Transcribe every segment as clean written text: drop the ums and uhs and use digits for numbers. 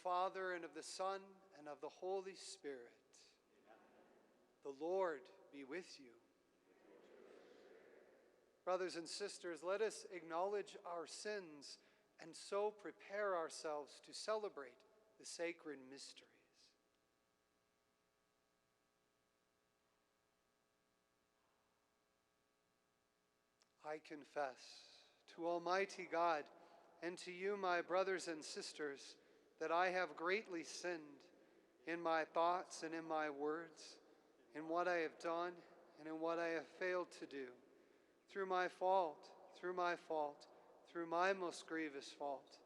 Father, and of the Son, and of the Holy Spirit. Amen. The Lord be with you. Brothers and sisters, let us acknowledge our sins and so prepare ourselves to celebrate the sacred mysteries. I confess to Almighty God and to you, my brothers and sisters, that I have greatly sinned in my thoughts and in my words, in what I have done and in what I have failed to do, through my most grievous fault.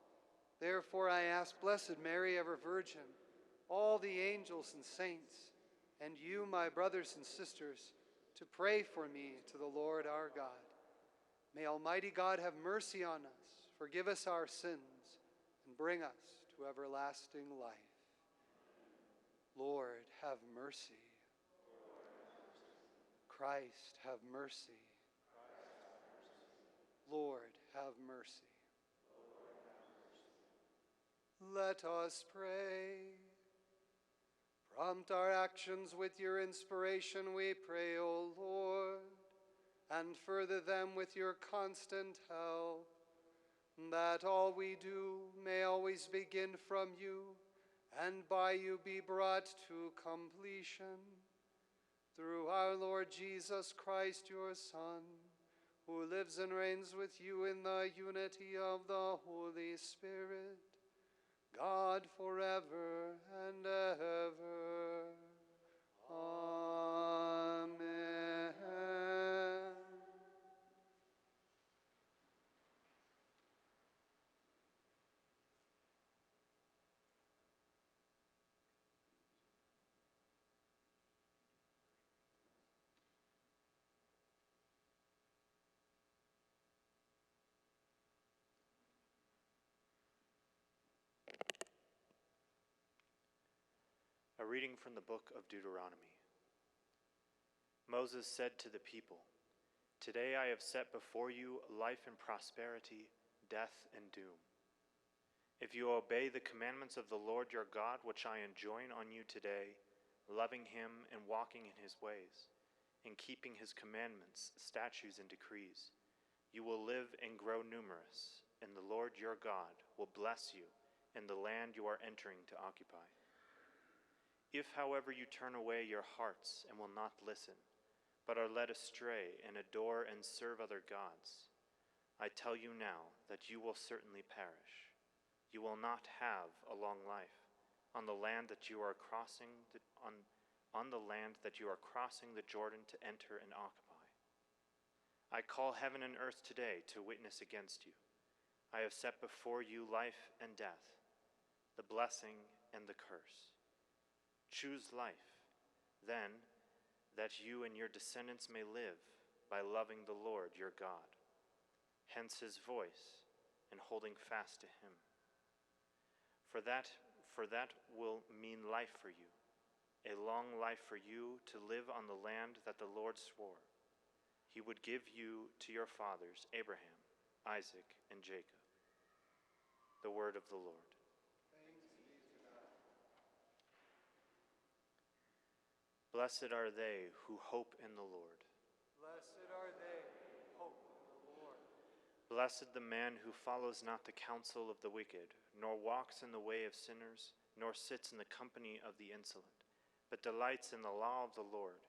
Therefore I ask Blessed Mary, ever Virgin, all the angels and saints, and you, my brothers and sisters, to pray for me to the Lord our God. May Almighty God have mercy on us, forgive us our sins, and bring us to everlasting life. Lord, have mercy. Christ, have mercy. Lord, have mercy. Let us pray. Prompt our actions with your inspiration, we pray, O Lord, and further them with your constant help, that all we do may always begin from you, and by you be brought to completion. Through our Lord Jesus Christ, your Son, who lives and reigns with you in the unity of the Holy Spirit, God forever and ever. Amen. A reading from the book of Deuteronomy. Moses said to the people, "Today I have set before you life and prosperity, death and doom. If you obey the commandments of the Lord your God, which I enjoin on you today, loving him and walking in his ways, and keeping his commandments, statutes, and decrees, you will live and grow numerous, and the Lord your God will bless you in the land you are entering to occupy. If, however, you turn away your hearts and will not listen, but are led astray and adore and serve other gods, I tell you now that you will certainly perish. You will not have a long life on the land that you are crossing on the land that you are crossing the Jordan to enter and occupy. I call heaven and earth today to witness against you. I have set before you life and death, the blessing and the curse. Choose life, then, that you and your descendants may live by loving the Lord your God, hence his voice, and holding fast to him. For that will mean life for you, a long life for you to live on the land that the Lord swore he would give you to your fathers, Abraham, Isaac, and Jacob." The word of the Lord. Blessed are they who hope in the Lord. Blessed are they who hope in the Lord. Blessed the man who follows not the counsel of the wicked, nor walks in the way of sinners, nor sits in the company of the insolent, but delights in the law of the Lord,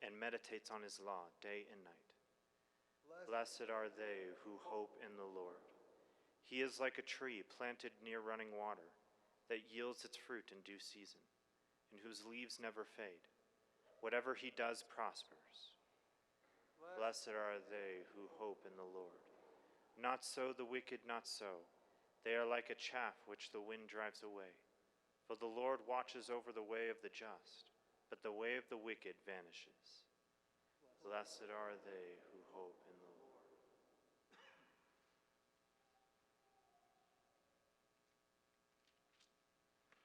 and meditates on his law day and night. Blessed are they who hope in the Lord. He is like a tree planted near running water, that yields its fruit in due season, and whose leaves never fade. Whatever he does prospers. Blessed are they who hope in the Lord. Not so the wicked, not so. They are like a chaff which the wind drives away. For the Lord watches over the way of the just, but the way of the wicked vanishes. Blessed are they who hope in the Lord.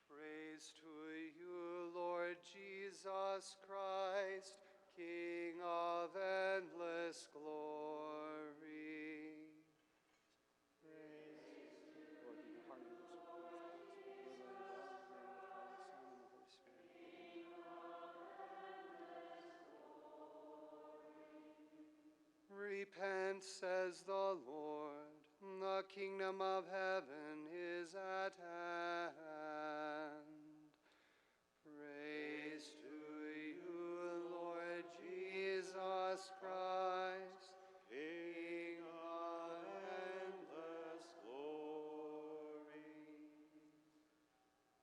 Praise to you, Lord Jesus Christ, King of endless glory. Praise to you, Lord, in the heart of your moment, says the Lord. The kingdom of heaven is at hand. Praise to you, Lord Jesus Christ, King of endless glory.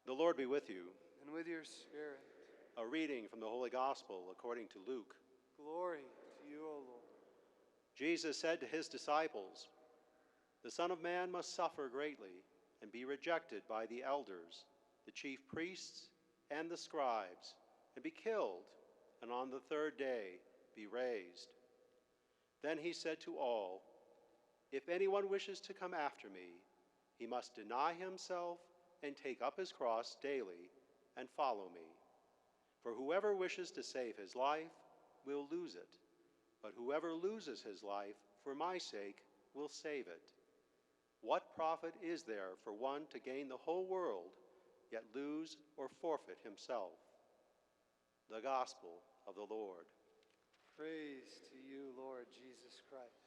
The Lord be with you. And with your spirit. A reading from the Holy Gospel according to Luke. Glory to you, O Lord. Jesus said to his disciples, "The Son of Man must suffer greatly and be rejected by the elders, the chief priests, and the scribes, and be killed, and on the third day be raised." Then he said to all, "If anyone wishes to come after me, he must deny himself and take up his cross daily and follow me. For whoever wishes to save his life will lose it, but whoever loses his life for my sake will save it. What profit is there for one to gain the whole world, yet lose or forfeit himself?" The Gospel of the Lord. Praise to you, Lord Jesus Christ.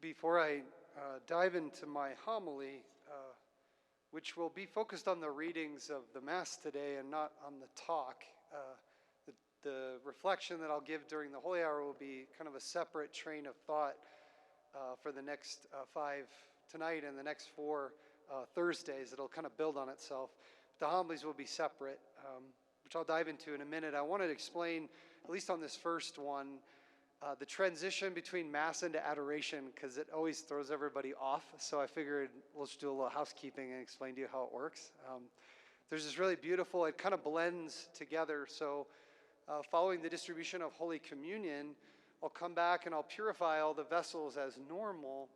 Before I dive into my homily, which will be focused on the readings of the Mass today and not on the talk, the reflection that I'll give during the Holy Hour will be kind of a separate train of thought for the next 5 tonight and the next 4 Thursdays. It'll kind of build on itself. The homilies will be separate, which I'll dive into in a minute. I wanted to explain, at least on this first one, the transition between Mass into adoration, because it always throws everybody off. So I figured let's do a little housekeeping and explain to you how it works. There's this really beautiful, it kind of blends together. So following the distribution of Holy Communion, I'll come back and I'll purify all the vessels as normal.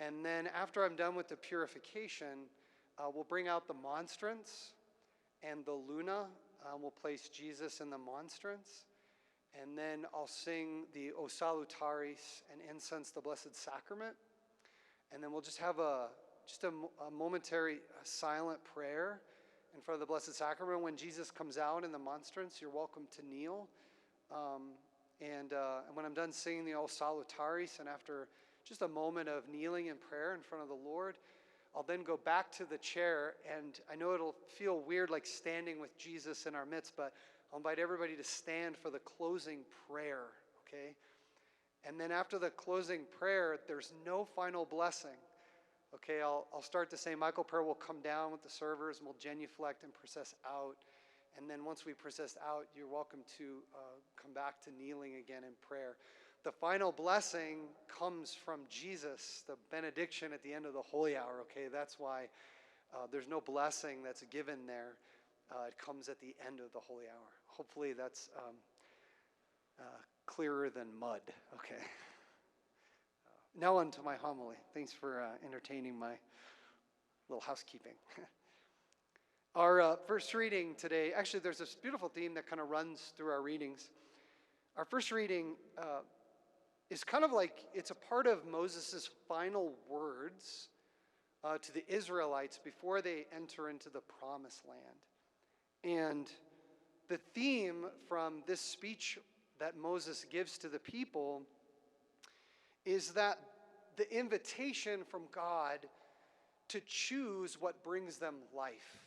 And then after I'm done with the purification, we'll bring out the monstrance and the Luna. We'll place Jesus in the monstrance. And then I'll sing the O Salutaris and incense the Blessed Sacrament. And then we'll just have a momentary silent prayer in front of the Blessed Sacrament. When Jesus comes out in the monstrance, you're welcome to kneel. And when I'm done singing the O Salutaris, and after just a moment of kneeling in prayer in front of the Lord, I'll then go back to the chair. And I know it'll feel weird like standing with Jesus in our midst, but I'll invite everybody to stand for the closing prayer, okay? And then after the closing prayer, there's no final blessing, okay? I'll start the St. Michael prayer. We'll come down with the servers, and we'll genuflect and process out. And then once we process out, you're welcome to come back to kneeling again in prayer. The final blessing comes from Jesus, the benediction at the end of the Holy Hour, okay? That's why there's no blessing that's given there. It comes at the end of the Holy Hour. Hopefully that's clearer than mud. Okay. Now on to my homily. Thanks for entertaining my little housekeeping. Our first reading today, actually there's this beautiful theme that kind of runs through our readings. Our first reading is kind of like, it's a part of Moses' final words to the Israelites before they enter into the Promised Land. And the theme from this speech that Moses gives to the people is that the invitation from God to choose what brings them life,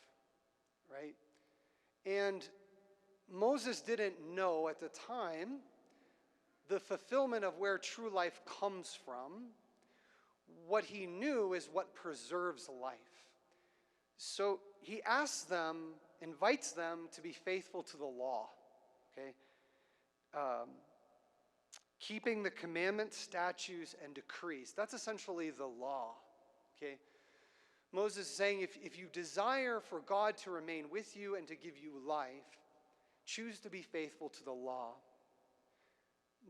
right? And Moses didn't know at the time the fulfillment of where true life comes from. What he knew is what preserves life. So he asks them, invites them to be faithful to the law, okay? Keeping the commandments, statutes, and decrees. That's essentially the law, okay? Moses is saying if you desire for God to remain with you and to give you life, choose to be faithful to the law.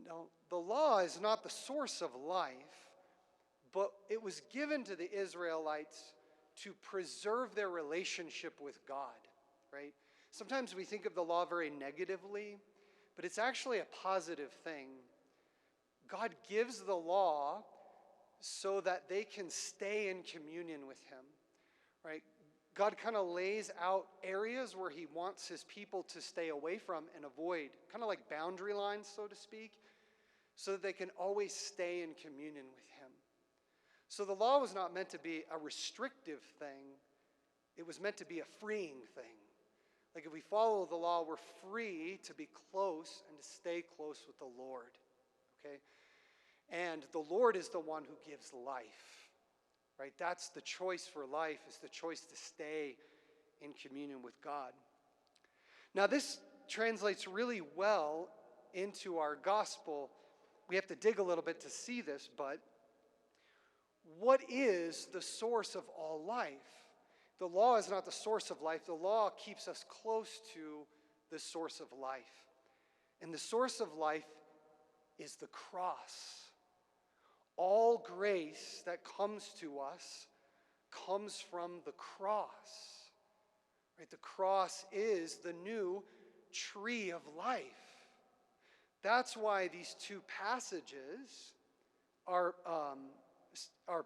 Now, the law is not the source of life, but it was given to the Israelites to preserve their relationship with God, right? Sometimes we think of the law very negatively, but it's actually a positive thing. God gives the law so that they can stay in communion with him, right? God kind of lays out areas where he wants his people to stay away from and avoid, kind of like boundary lines, so to speak, so that they can always stay in communion with him. So the law was not meant to be a restrictive thing. It was meant to be a freeing thing. Like if we follow the law, we're free to be close and to stay close with the Lord, okay? And the Lord is the one who gives life, right? That's the choice for life, is the choice to stay in communion with God. Now this translates really well into our gospel. We have to dig a little bit to see this, but what is the source of all life? The law is not the source of life. The law keeps us close to the source of life. And the source of life is the cross. All grace that comes to us comes from the cross. Right? The cross is the new tree of life. That's why these two passages are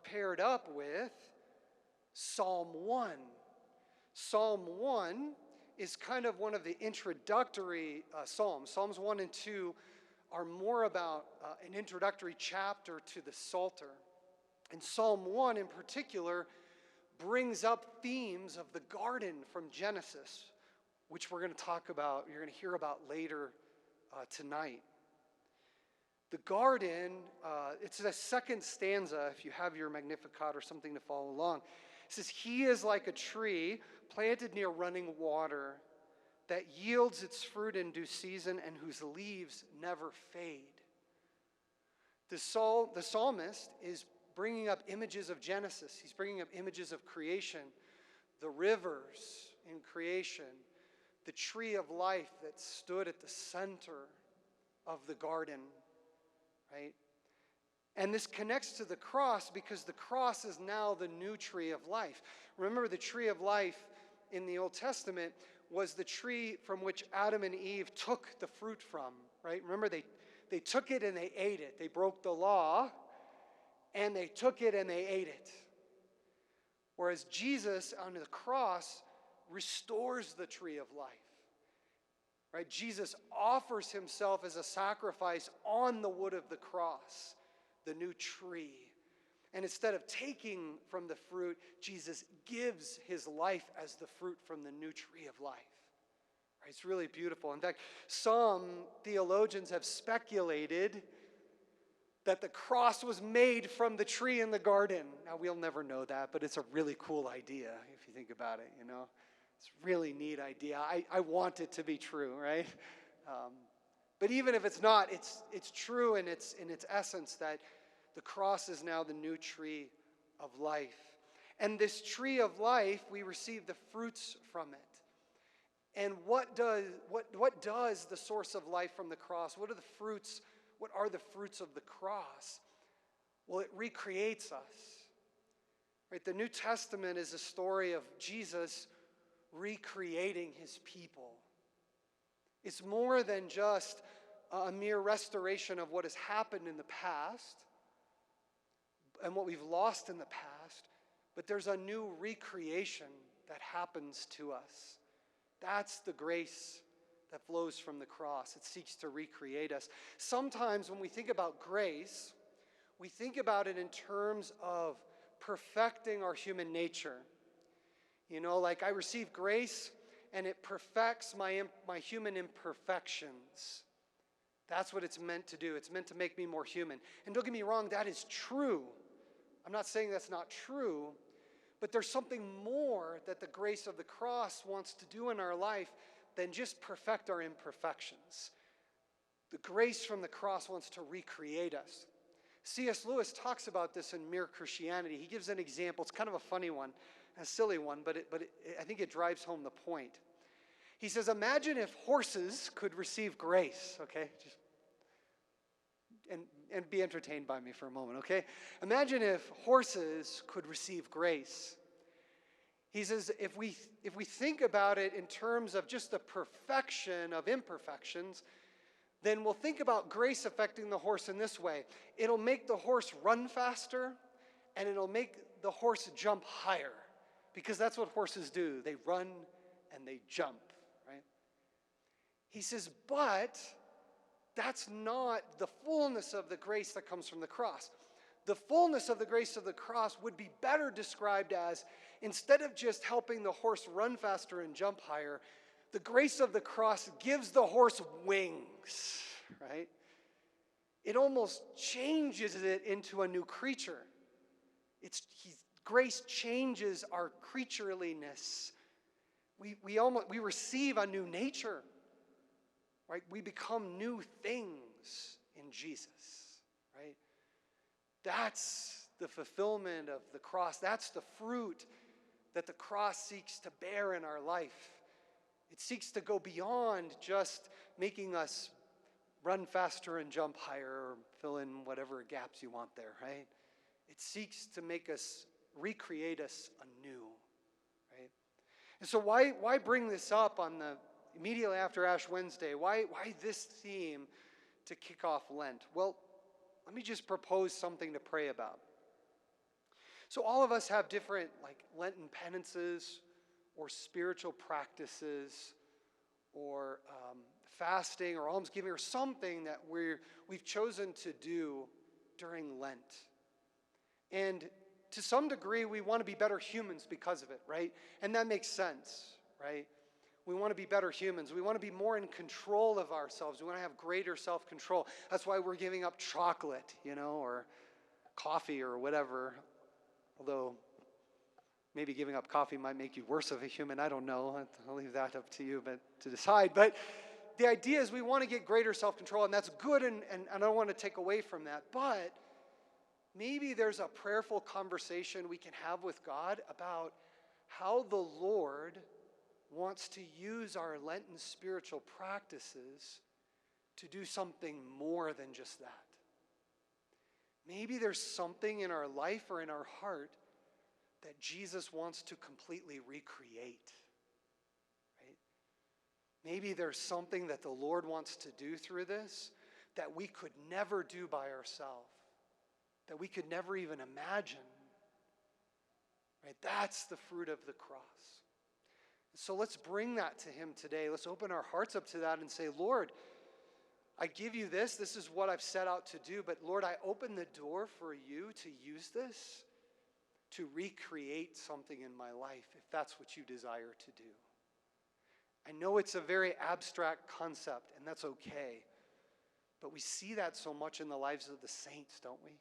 paired up with Psalm 1. Psalm 1 is kind of one of the introductory psalms. Psalms 1 and 2 are more about an introductory chapter to the Psalter. And Psalm 1 in particular brings up themes of the garden from Genesis, which we're going to talk about, you're going to hear about later tonight. The garden, it's the second stanza, if you have your Magnificat or something to follow along. It says, "He is like a tree planted near running water that yields its fruit in due season and whose leaves never fade." The psalmist is bringing up images of Genesis. He's bringing up images of creation, the rivers in creation, the tree of life that stood at the center of the garden, right? And this connects to the cross because the cross is now the new tree of life. Remember, the tree of life in the Old Testament was the tree from which Adam and Eve took the fruit from, right? Remember, they took it and they ate it. They broke the law, and they took it and they ate it. Whereas Jesus on the cross restores the tree of life. Right? Jesus offers himself as a sacrifice on the wood of the cross, the new tree. And instead of taking from the fruit, Jesus gives his life as the fruit from the new tree of life. Right? It's really beautiful. In fact, some theologians have speculated that the cross was made from the tree in the garden. Now, we'll never know that, but it's a really cool idea if you think about it, you know. It's a really neat idea. I want it to be true, right? But even if it's not, it's true in its essence that the cross is now the new tree of life. And this tree of life, we receive the fruits from it. And what does the source of life from the cross? What are the fruits? What are the fruits of the cross? Well, it recreates us. Right? The New Testament is a story of Jesus recreating his people. It's more than just a mere restoration of what has happened in the past and what we've lost in the past, but there's a new recreation that happens to us. That's the grace that flows from the cross. It seeks to recreate us. Sometimes when we think about grace, we think about it in terms of perfecting our human nature. You know, like I receive grace and it perfects my human imperfections. That's what it's meant to do. It's meant to make me more human. And don't get me wrong, that is true. I'm not saying that's not true, but there's something more that the grace of the cross wants to do in our life than just perfect our imperfections. The grace from the cross wants to recreate us. C.S. Lewis talks about this in Mere Christianity. He gives an example. It's kind of a funny one, a silly one, but I think it drives home the point. He says, imagine if horses could receive grace, okay? And be entertained by me for a moment, okay? Imagine if horses could receive grace. He says, if we think about it in terms of just the perfection of imperfections, then we'll think about grace affecting the horse in this way. It'll make the horse run faster, and it'll make the horse jump higher, because that's what horses do. They run and they jump, right? He says, but that's not the fullness of the grace that comes from the cross. The fullness of the grace of the cross would be better described as, instead of just helping the horse run faster and jump higher, the grace of the cross gives the horse wings, right? It almost changes it into a new creature. Grace changes our creatureliness. We receive a new nature, right? We become new things in Jesus, right? That's the fulfillment of the cross. That's the fruit that the cross seeks to bear in our life. It seeks to go beyond just making us run faster and jump higher, or fill in whatever gaps you want there, right? It seeks to make us, recreate us anew, right? And so why bring this up on the immediately after Ash Wednesday? Why this theme to kick off Lent? Well, let me just propose something to pray about. So all of us have different Lenten penances or spiritual practices or fasting or almsgiving or something that we've chosen to do during Lent. And to some degree, we want to be better humans because of it, right? And that makes sense, right? We want to be better humans. We want to be more in control of ourselves. We want to have greater self-control. That's why we're giving up chocolate, or coffee or whatever. Although maybe giving up coffee might make you worse of a human. I don't know. I'll leave that up to you to decide. But the idea is we want to get greater self-control, and that's good, and I don't want to take away from that. But maybe there's a prayerful conversation we can have with God about how the Lord wants to use our Lenten spiritual practices to do something more than just that. Maybe there's something in our life or in our heart that Jesus wants to completely recreate, right? Maybe there's something that the Lord wants to do through this that we could never do by ourselves, that we could never even imagine, right? That's the fruit of the cross. So let's bring that to him today. Let's open our hearts up to that and say, Lord, I give you this. This is what I've set out to do. But Lord, I open the door for you to use this to recreate something in my life, if that's what you desire to do. I know it's a very abstract concept, and that's okay. But we see that so much in the lives of the saints, don't we?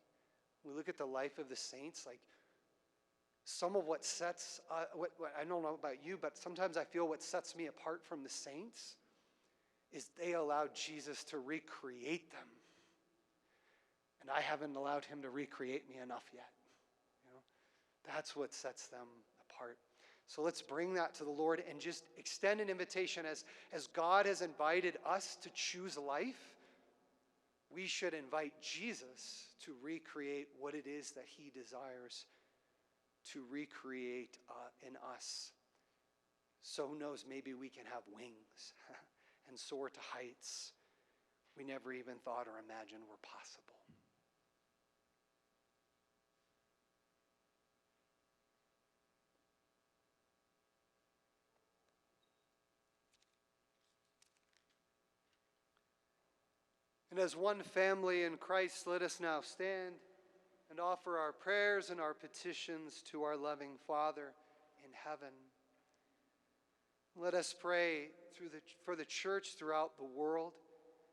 We look at the life of the saints, some of what sets, I don't know about you, but sometimes I feel what sets me apart from the saints is they allowed Jesus to recreate them. And I haven't allowed him to recreate me enough yet. That's what sets them apart. So let's bring that to the Lord and just extend an invitation. As God has invited us to choose life, we should invite Jesus to recreate what it is that he desires to recreate in us. So who knows, maybe we can have wings and soar to heights we never even thought or imagined were possible. And as one family in Christ, let us now stand and offer our prayers and our petitions to our loving Father in heaven. Let us pray for the church throughout the world,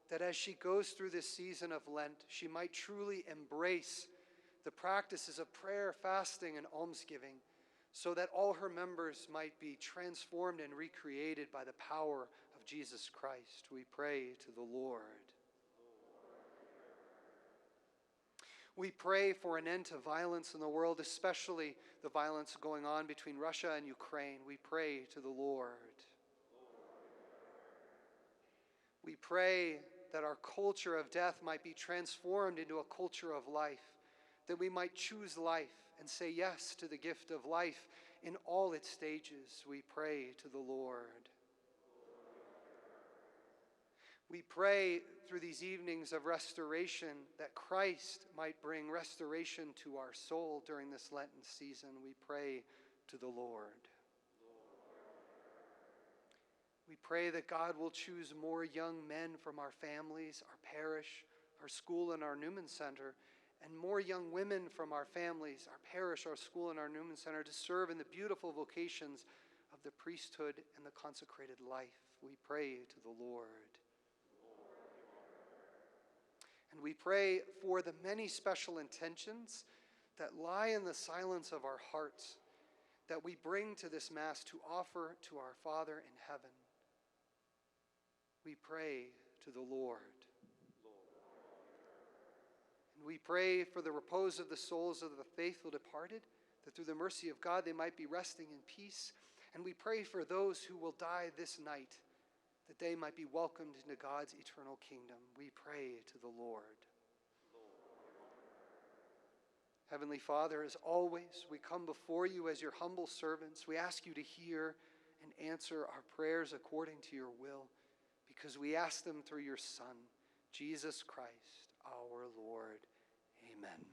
that as she goes through this season of Lent, she might truly embrace the practices of prayer, fasting, and almsgiving, so that all her members might be transformed and recreated by the power of Jesus Christ. We pray to the Lord. We pray for an end to violence in the world, especially the violence going on between Russia and Ukraine. We pray to the Lord. We pray that our culture of death might be transformed into a culture of life, that we might choose life and say yes to the gift of life in all its stages. We pray to the Lord. We pray through these evenings of restoration that Christ might bring restoration to our soul during this Lenten season. We pray to the Lord. We pray that God will choose more young men from our families, our parish, our school, and our Newman Center, and more young women from our families, our parish, our school, and our Newman Center to serve in the beautiful vocations of the priesthood and the consecrated life. We pray to the Lord. And we pray for the many special intentions that lie in the silence of our hearts that we bring to this Mass to offer to our Father in heaven. We pray to the Lord. And we pray for the repose of the souls of the faithful departed, that through the mercy of God they might be resting in peace. And we pray for those who will die this night, that they might be welcomed into God's eternal kingdom. We pray to the Lord. Heavenly Father, as always, we come before you as your humble servants. We ask you to hear and answer our prayers according to your will, because we ask them through your Son, Jesus Christ, our Lord. Amen.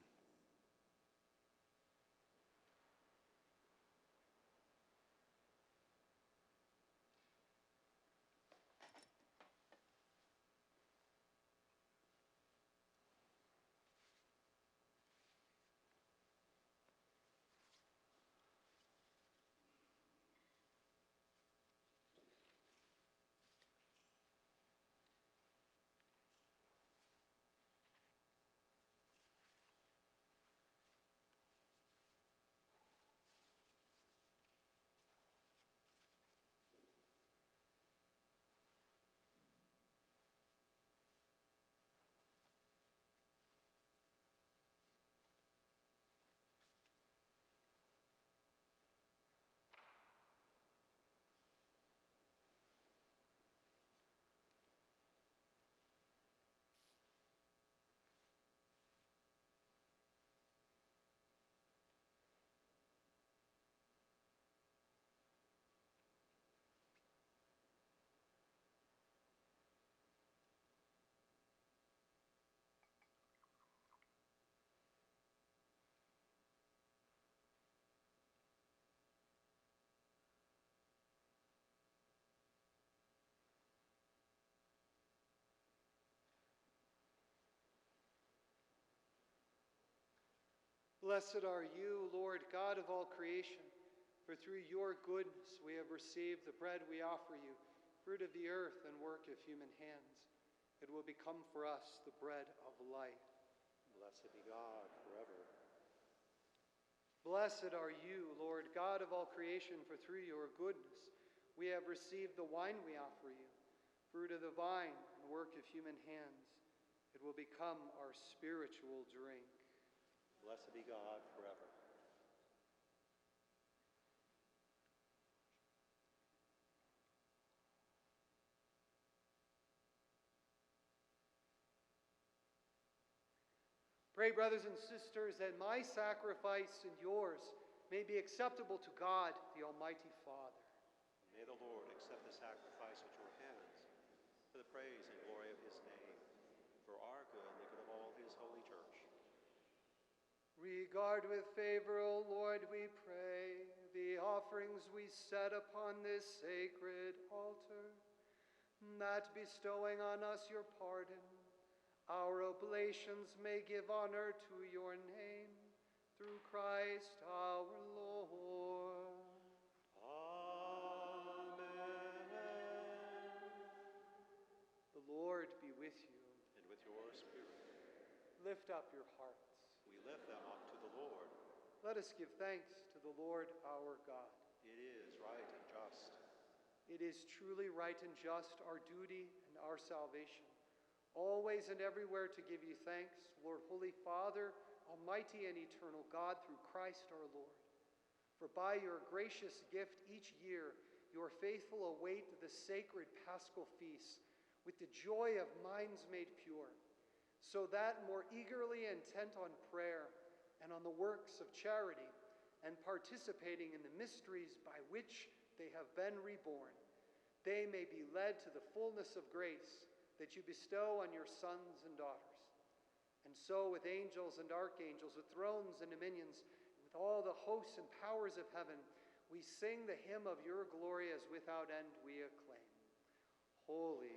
Blessed are you, Lord God of all creation, for through your goodness we have received the bread we offer you, fruit of the earth and work of human hands. It will become for us the bread of life. Blessed be God forever. Blessed are you, Lord God of all creation, for through your goodness we have received the wine we offer you, fruit of the vine and work of human hands. It will become our spiritual drink. Blessed be God forever. Pray, brothers and sisters, that my sacrifice and yours may be acceptable to God, the Almighty Father. May the Lord accept the sacrifice at your hands for the praise and glory of his name, for our good and the good of all his holy church. Regard with favor, O Lord, we pray, the offerings we set upon this sacred altar, that bestowing on us your pardon, our oblations may give honor to your name, through Christ our Lord. Amen. The Lord be with you. And with your spirit. Lift up your hearts. We lift them up to the Lord. Let us give thanks to the Lord our God. It is right and just. It is truly right and just, our duty and our salvation, always and everywhere to give you thanks, Lord, Holy Father, Almighty and eternal God, through Christ our Lord. For by your gracious gift each year, your faithful await the sacred Paschal feasts with the joy of minds made pure, so that more eagerly intent on prayer and on the works of charity, and participating in the mysteries by which they have been reborn, they may be led to the fullness of grace that you bestow on your sons and daughters. And so with angels and archangels, with thrones and dominions, with all the hosts and powers of heaven, we sing the hymn of your glory as without end we acclaim. Holy,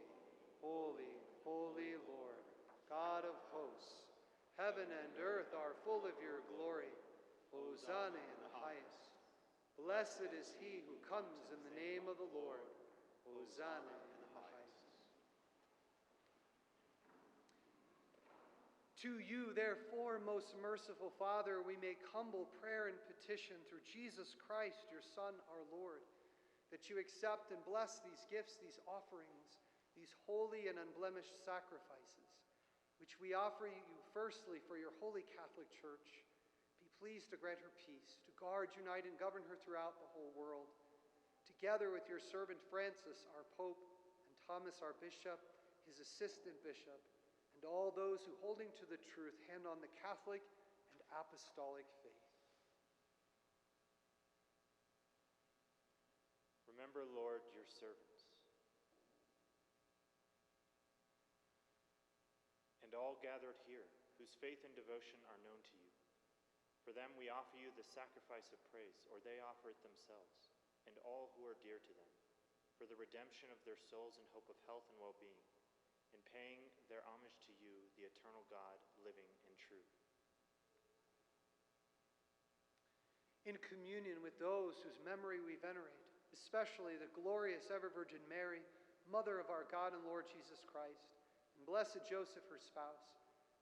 holy, holy Lord, God of hosts, heaven and earth are full of your glory. Hosanna in the highest. Blessed is he who comes in the name of the Lord. Hosanna in the highest. To you, therefore, most merciful Father, we make humble prayer and petition through Jesus Christ, your Son, our Lord, that you accept and bless these gifts, these offerings, these holy and unblemished sacrifices, which we offer you firstly for your holy Catholic Church. Be pleased to grant her peace, to guard, unite, and govern her throughout the whole world, together with your servant Francis, our Pope, and Thomas, our Bishop, his assistant bishop, and all those who, holding to the truth, hand on the Catholic and apostolic faith. Remember, Lord, your servants, and all gathered here, whose faith and devotion are known to you. For them we offer you the sacrifice of praise, or they offer it themselves, and all who are dear to them, for the redemption of their souls and hope of health and well-being, in paying their homage to you, the eternal God, living and true. In communion with those whose memory we venerate, especially the glorious ever-Virgin Mary, Mother of our God and Lord Jesus Christ, and blessed Joseph, her spouse,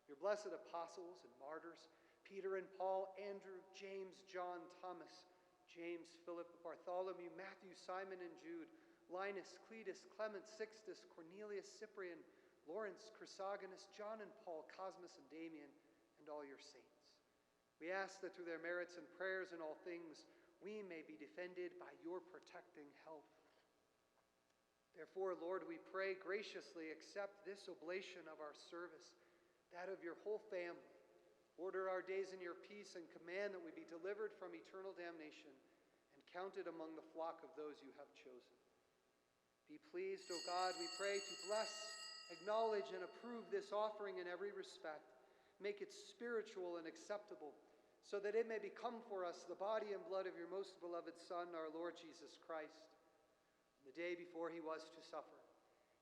your blessed apostles and martyrs, Peter and Paul, Andrew, James, John, Thomas, James, Philip, Bartholomew, Matthew, Simon, and Jude, Linus, Cletus, Clement, Sixtus, Cornelius, Cyprian, Lawrence, Chrysogonus, John and Paul, Cosmas and Damian, and all your saints. We ask that through their merits and prayers in all things, we may be defended by your protecting help. Therefore, Lord, we pray, graciously accept this oblation of our service, that of your whole family. Order our days in your peace and command that we be delivered from eternal damnation and counted among the flock of those you have chosen. Be pleased, O God, we pray, to bless, acknowledge, and approve this offering in every respect. Make it spiritual and acceptable, so that it may become for us the body and blood of your most beloved Son, our Lord Jesus Christ. The day before he was to suffer,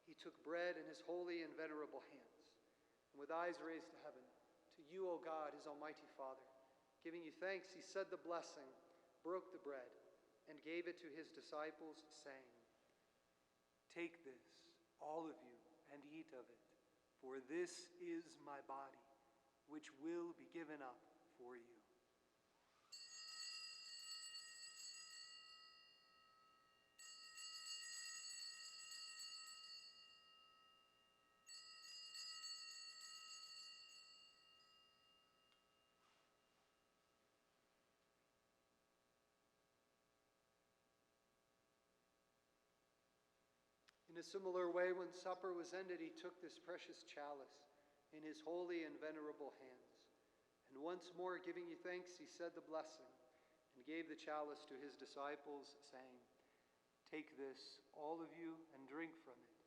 he took bread in his holy and venerable hands, and with eyes raised to heaven, to you, O God, his almighty Father, giving you thanks, he said the blessing, broke the bread, and gave it to his disciples, saying, "Take this, all of you, and eat of it, for this is my body, which will be given up for you." In a similar way, when supper was ended, he took this precious chalice in his holy and venerable hands. And once more, giving you thanks, he said the blessing and gave the chalice to his disciples, saying, "Take this, all of you, and drink from it,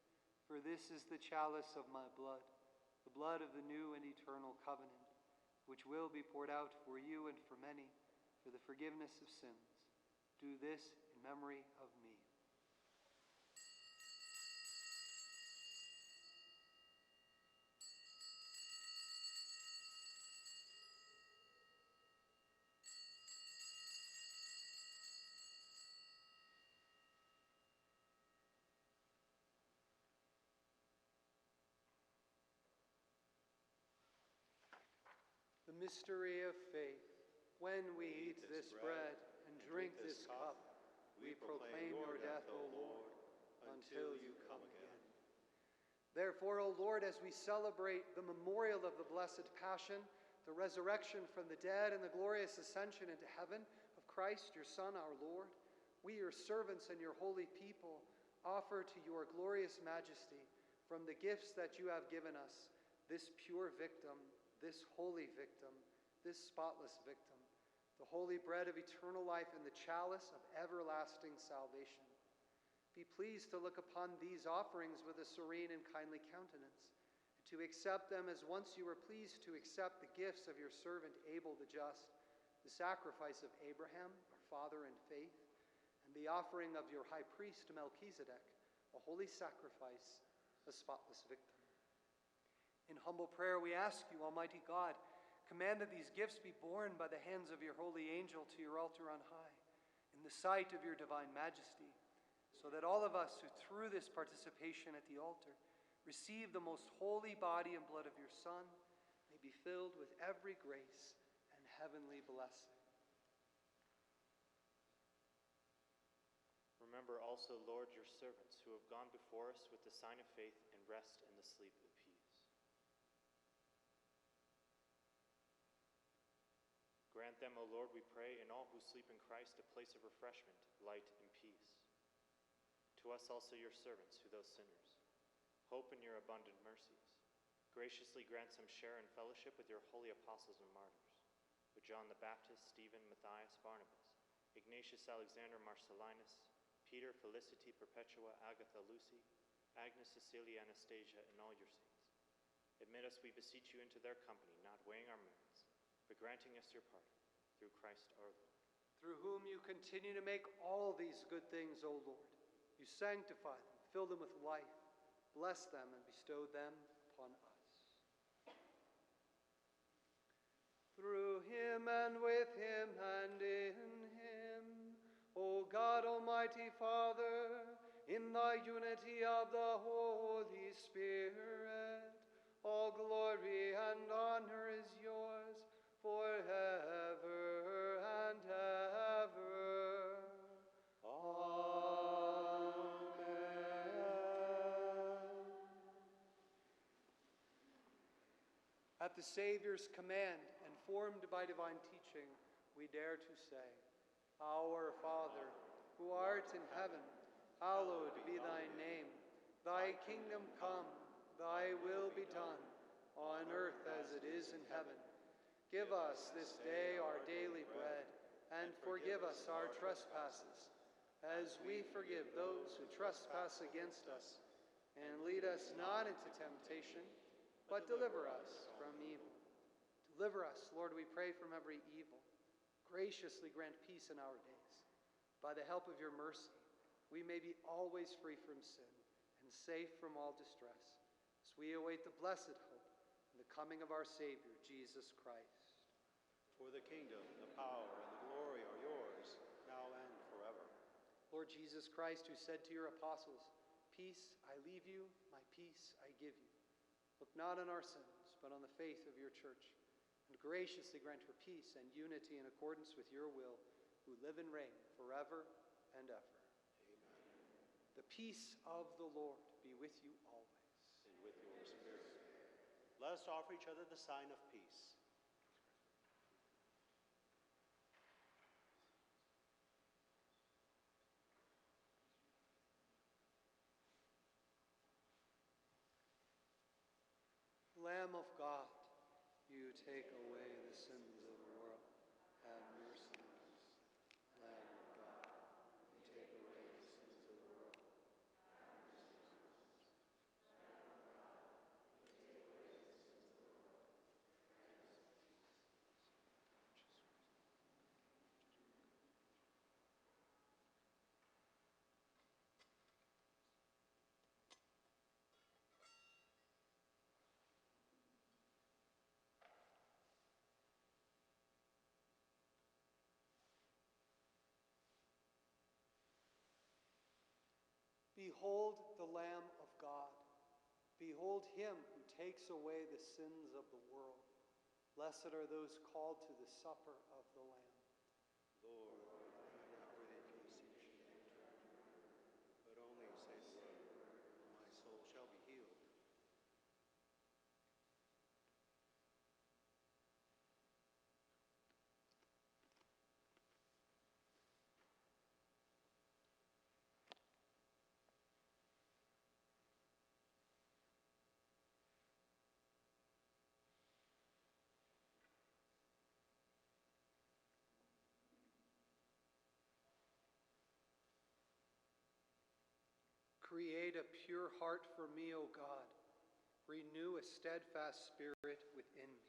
for this is the chalice of my blood, the blood of the new and eternal covenant, which will be poured out for you and for many for the forgiveness of sins. Do this in memory of me." The mystery of faith. When we eat this bread and drink this cup, we proclaim your death, O Lord, until you come again. Therefore, O Lord, as we celebrate the memorial of the Blessed Passion, the resurrection from the dead, and the glorious ascension into heaven of Christ, your Son, our Lord, we, your servants and your holy people, offer to your glorious majesty, from the gifts that you have given us, this pure victim, this holy victim, this spotless victim, the holy bread of eternal life and the chalice of everlasting salvation. Be pleased to look upon these offerings with a serene and kindly countenance, and to accept them as once you were pleased to accept the gifts of your servant Abel the just, the sacrifice of Abraham, our father in faith, and the offering of your high priest Melchizedek, a holy sacrifice, a spotless victim. In humble prayer we ask you, Almighty God, command that these gifts be borne by the hands of your holy angel to your altar on high, in the sight of your divine majesty, so that all of us who through this participation at the altar receive the most holy body and blood of your Son may be filled with every grace and heavenly blessing. Remember also, Lord, your servants who have gone before us with the sign of faith and rest in the sleep of peace. Grant them, O Lord, we pray, and all who sleep in Christ, a place of refreshment, light, and peace. To us also, your servants, who those sinners, hope in your abundant mercies, graciously grant some share and fellowship with your holy apostles and martyrs, with John the Baptist, Stephen, Matthias, Barnabas, Ignatius, Alexander, Marcellinus, Peter, Felicity, Perpetua, Agatha, Lucy, Agnes, Cecilia, Anastasia, and all your saints. Admit us, we beseech you, into their company, not weighing our merits, but granting us your pardon, through Christ our Lord. Through whom you continue to make all these good things, O Lord. You sanctify them, fill them with life, bless them, and bestow them upon us. Through him and with him and in him, O God, Almighty Father, in the unity of the Holy Spirit, all glory and honor is yours forever and ever. At the Savior's command and formed by divine teaching, we dare to say, Our Father, who art in heaven, hallowed be thy name. Thy kingdom come, thy will be done, on earth as it is in heaven. Give us this day our daily bread, and forgive us our trespasses, as we forgive those who trespass against us. And lead us not into temptation, but deliver us from evil. Deliver us, Lord, we pray, from every evil. Graciously grant peace in our days. By the help of your mercy, we may be always free from sin and safe from all distress, as we await the blessed hope and the coming of our Savior, Jesus Christ. For the kingdom, the power, and the glory are yours, now and forever. Lord Jesus Christ, who said to your apostles, Peace I leave you, my peace I give you. Look not on our sins, but on the faith of your church, and graciously grant her peace and unity in accordance with your will, who live and reign forever and ever. Amen. The peace of the Lord be with you always. And with your spirit. Let us offer each other the sign of peace. Lamb of God, you take away the sins of the world. Have mercy on us. Lamb of God, you take away the sins of the world. Have mercy on us. Lamb of God, you take away the sins of the world. Behold the Lamb of God. Behold him who takes away the sins of the world. Blessed are those called to the supper of the Lamb. Lord, I am not worthy to receive you, but only say the word, and my soul shall be healed. Create a pure heart for me, O God. Renew a steadfast spirit within me.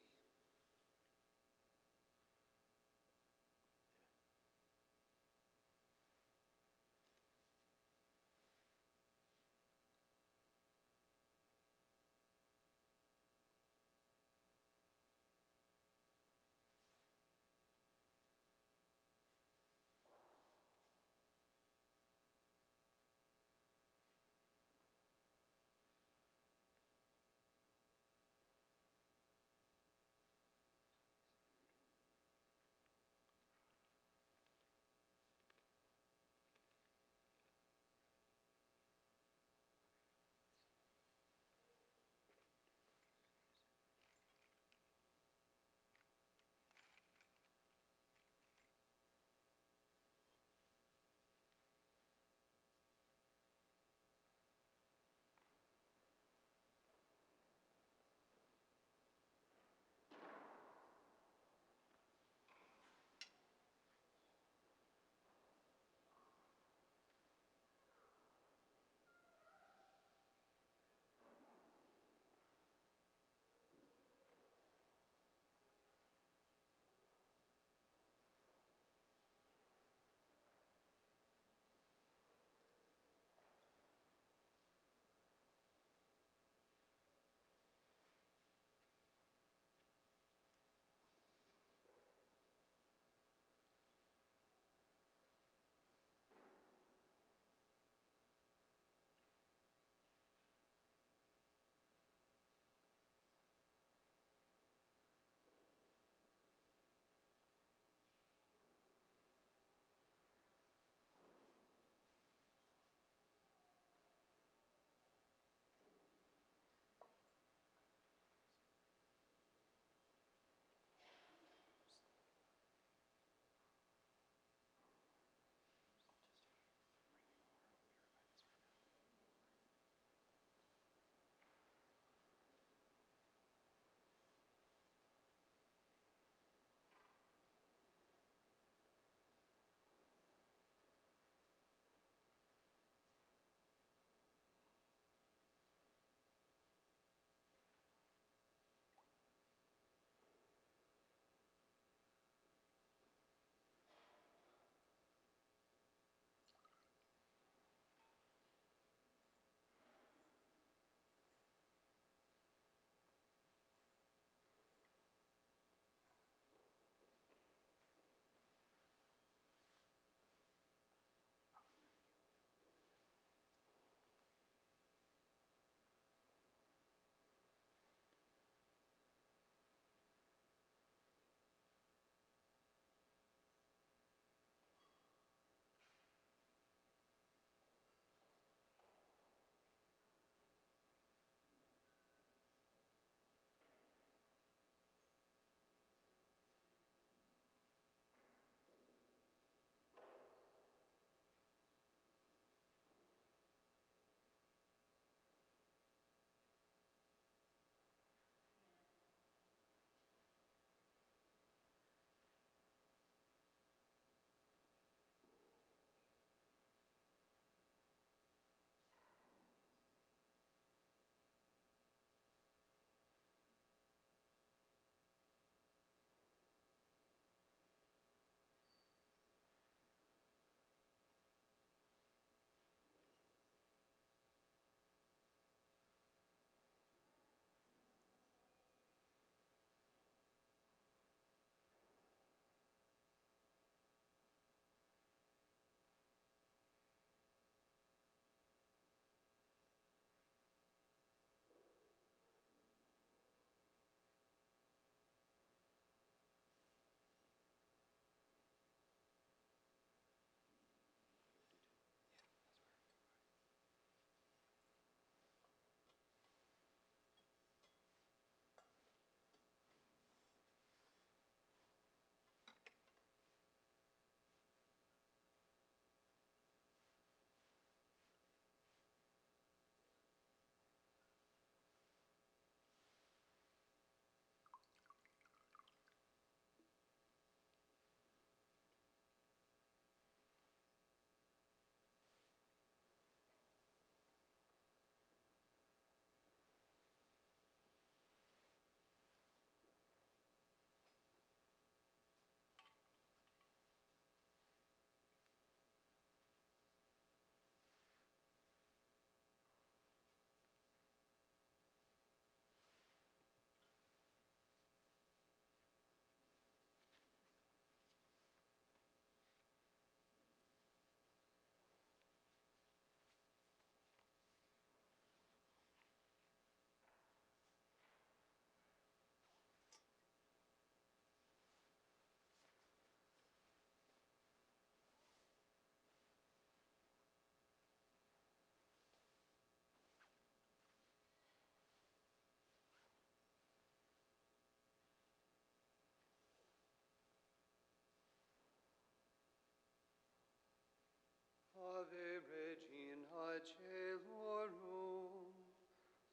angelorum,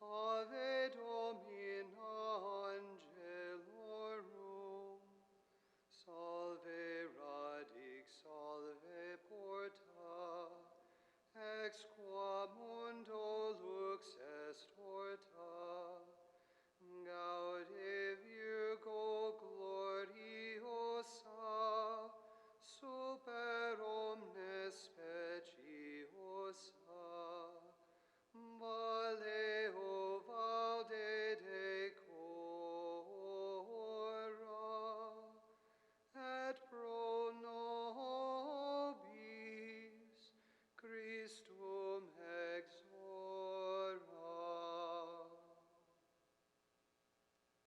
Ave Domina angelorum, Salve radix, salve porta, ex quam